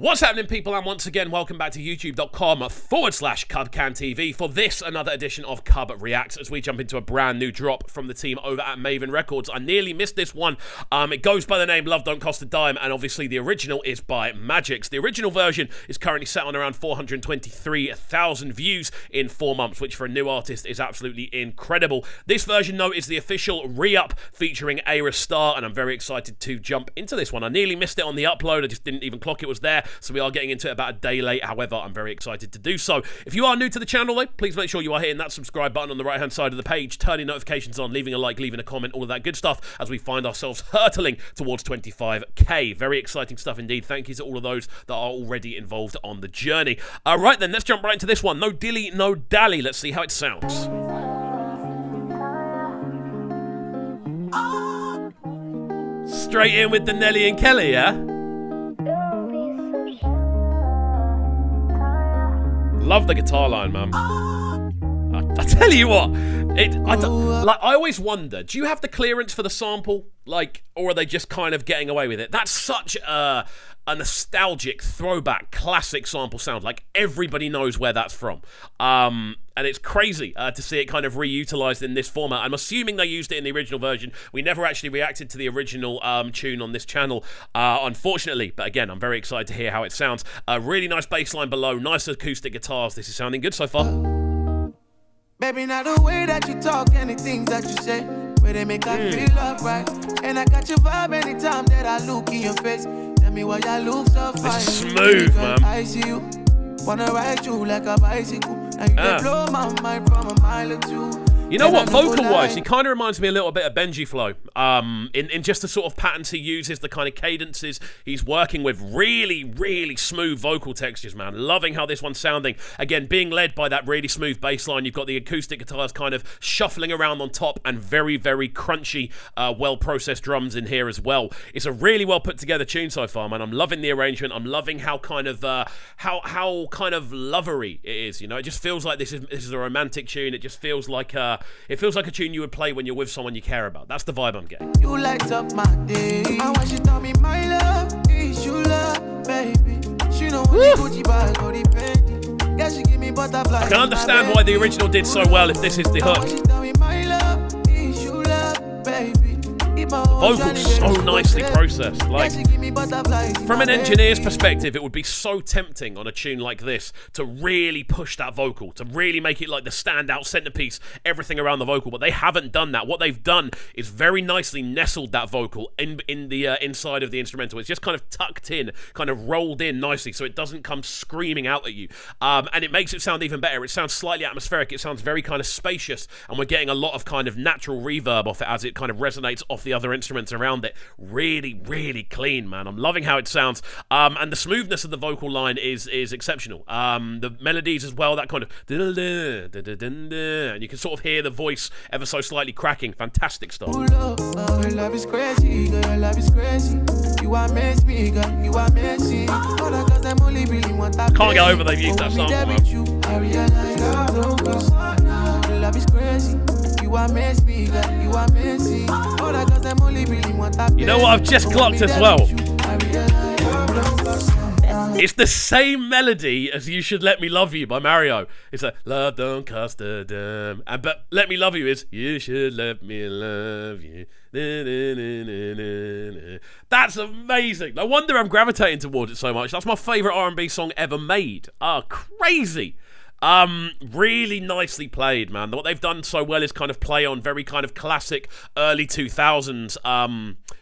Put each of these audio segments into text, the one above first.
What's happening, people, and once again, welcome back to youtube.com/CubCamTV for this, another edition of CubReacts, as we jump into a brand new drop from the team over at Maven Records. I nearly missed this one. It goes by the name Love Don't Cost a Dime, and obviously the original is by Magixx. The original version is currently set on around 423,000 views in 4 months, which for a new artist is absolutely incredible. This version, though, is the official Reup featuring Ayra Starr, and I'm very excited to jump into this one. I nearly missed it on the upload. I just didn't even clock it was there. So we are getting into it about a day late. However, I'm very excited to do so. If you are new to the channel, though, please make sure you are hitting that subscribe button on the right-hand side of the page, turning notifications on, leaving a like, leaving a comment, all of that good stuff, as we find ourselves hurtling towards 25k. Very exciting stuff indeed. Thank you to all of those that are already involved on the journey. All right, then, let's jump right into this one. No dilly, no dally. Let's see how it sounds. Straight in with the Nelly and Kelly, yeah? Love the guitar line, man. I tell you what, I always wonder, do you have the clearance for the sample? Like, or are they just kind of getting away with it? That's such a nostalgic, throwback, classic sample sound. Like, everybody knows where that's from. And it's crazy to see it kind of reutilized in this format. I'm assuming they used it in the original version. We never actually reacted to the original tune on this channel, unfortunately. But again, I'm very excited to hear how it sounds. A really nice bass line below, nice acoustic guitars. This is sounding good so far. Baby, now the way that you talk and the things that you say, where they make I feel upright. And I got your vibe anytime that I look in your face. Tell me why you look so fine. This is smooth, man. I see you, wanna ride you like a bicycle. And you can blow my mind from a mile or two. You know what, vocal-wise, he kind of reminds me a little bit of Benji Flow. In just the sort of patterns he uses, the kind of cadences he's working with. Really, really smooth vocal textures, man. Loving how this one's sounding. Again, being led by that really smooth bass line. You've got the acoustic guitars kind of shuffling around on top, and very, very crunchy, well-processed drums in here as well. It's a really well put-together tune so far, man. I'm loving the arrangement. I'm loving how kind of how kind of lovery it is. You know, it just feels like this is a romantic tune. It just feels like a tune you would play when you're with someone you care about. That's the vibe I'm getting. You light up my day. And when she tell me my love is you love, baby. She know what the Gucci bag or the Fendi. Yeah, she give me butterflies. I can understand why the original did so well if this is the hook. She tell me my love is you love, baby. The vocal's so nicely processed. Like, from an engineer's perspective, it would be so tempting on a tune like this to really push that vocal, to really make it like the standout centerpiece, everything around the vocal. But they haven't done that. What they've done is very nicely nestled that vocal in the inside of the instrumental. It's just kind of tucked in, kind of rolled in nicely, so it doesn't come screaming out at you. And it makes it sound even better. It sounds slightly atmospheric. It sounds very kind of spacious, and we're getting a lot of kind of natural reverb off it as it kind of resonates off the other instruments around it. Really, really clean, man. I'm loving how it sounds. And the smoothness of the vocal line is exceptional. The melodies as well, that kind of and you can sort of hear the voice ever so slightly cracking. Fantastic stuff. Love is crazy, girl, love is crazy. You are me, girl, you are messy. Can't get over they've used that song, man. I realize love is crazy. You are me, girl, you are messy. You know what I've just clocked as well? It's the same melody as You Should Let Me Love You by Mario. It's like, love don't cost a dime. But Let Me Love You is, you should let me love you. That's amazing. No wonder I'm gravitating towards it so much. That's my favourite R&B song ever made. Crazy. Really nicely played, man. What they've done so well is kind of play on very kind of classic early 2000s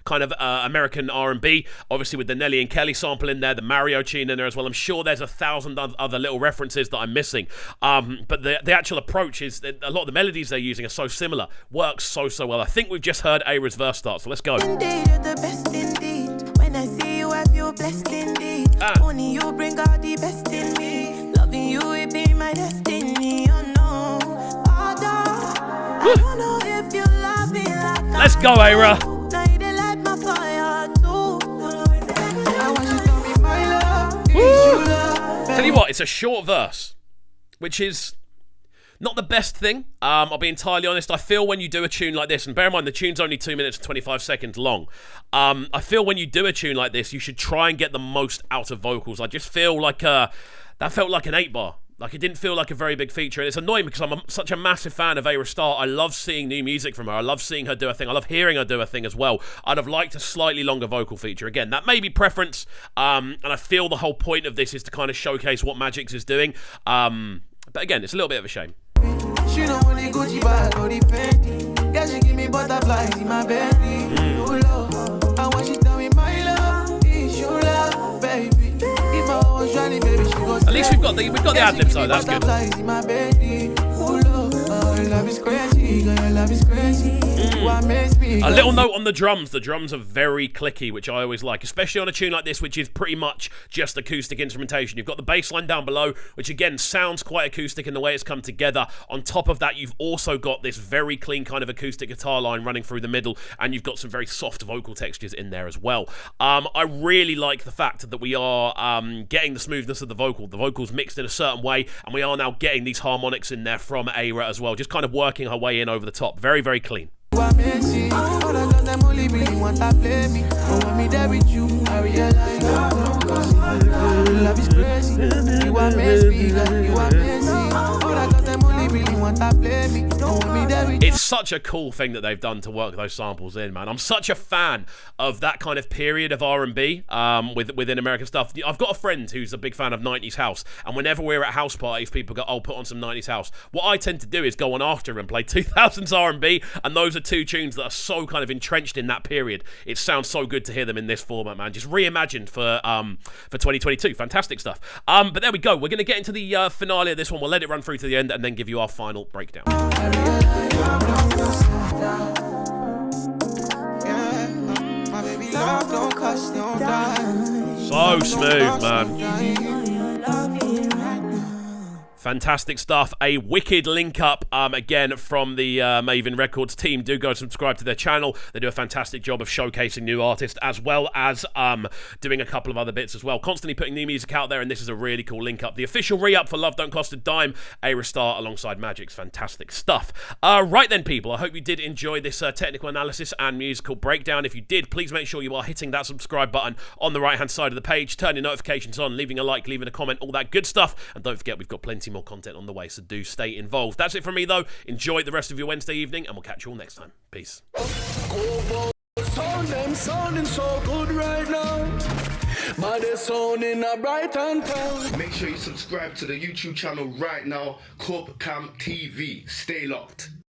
kind of American R&B, obviously with the Nelly and Kelly sample in there, the Mario tune in there as well. I'm sure there's 1,000 other little references that I'm missing, but the actual approach is that a lot of the melodies they're using are so similar. Works so well. I think we've just heard Ayra's verse start, so let's go. Indeed, you're the best indeed. When I see you, I feel blessed indeed. Only you bring out the best in me. Loving you, it be my destiny. Oh no, I don't know if you love me like let's go, Ayra. Now you light my fire too. Tell you what, it's a short verse, which is Not the best thing, I'll be entirely honest. I feel when you do a tune like this, and bear in mind the tune's only 2 minutes and 25 seconds long, I feel when you do a tune like this, you should try and get the most out of vocals. I just feel like that felt like an 8-bar. Like, it didn't feel like a very big feature, and it's annoying because I'm such a massive fan of Ayra Starr. I love seeing new music from her. I love seeing her do a thing. I love hearing her do a thing as well. I'd have liked a slightly longer vocal feature. Again, that may be preference, and I feel the whole point of this is to kind of showcase what Magixx is doing. But again, it's a little bit of a shame. She don't want the Gucci bag or the Fendi. Yeah, she give me butterflies in my belly. Oh, love. And when she tell me my love is your love, baby. If I was running, baby, she goes. At least we've got the ad-libs though, that's good. Butterflies in my belly. Oh, love. Your love is crazy, girl, your love is crazy. A little note on the drums. The drums are very clicky, which I always like, especially on a tune like this, which is pretty much just acoustic instrumentation. You've got the bass line down below, which again sounds quite acoustic in the way it's come together. On top of that, you've also got this very clean kind of acoustic guitar line running through the middle, and you've got some very soft vocal textures in there as well. I really like the fact that we are getting the smoothness of the vocal. The vocal's mixed in a certain way, and we are now getting these harmonics in there from Ayra as well, just kind of working her way in over the top. Very, very clean. You are messy. All the girls them only really want to play me. But when me there with you, I realize love is crazy. You are messy, girl. You are messy. All the girls them only really want to play me. But when me there with you. It's such a cool thing that they've done to work those samples in, man. I'm such a fan of that kind of period of R&B within American stuff. I've got a friend who's a big fan of 90s house, and whenever we're at house parties, people go, "Oh, put on some 90s house." What I tend to do is go on after and play 2000s R&B, and those are two tunes that are so kind of entrenched in that period. It sounds so good to hear them in this format, man. Just reimagined for 2022. Fantastic stuff. But there we go. We're going to get into the finale of this one. We'll let it run through to the end and then give you our final breakdown. So smooth, man. Fantastic stuff. A wicked link up again from the Maven Records team. Do go subscribe to their channel. They do a fantastic job of showcasing new artists as well as doing a couple of other bits as well. Constantly putting new music out there, and this is a really cool link up. The official re-up for Love Don't Cost a Dime, Ayra Starr alongside Magixx. Fantastic stuff. Right then, people, I hope you did enjoy this technical analysis and musical breakdown. If you did, please make sure you are hitting that subscribe button on the right hand side of the page, turning notifications on, leaving a like, leaving a comment, all that good stuff. And don't forget, we've got plenty more content on the way, so do stay involved. That's it from me though. Enjoy the rest of your Wednesday evening, and we'll catch you all next time. Peace. Sounding so good right now. But they're sounding a bright and town. Make sure you subscribe to the YouTube channel right now, CubCamTV. Stay locked.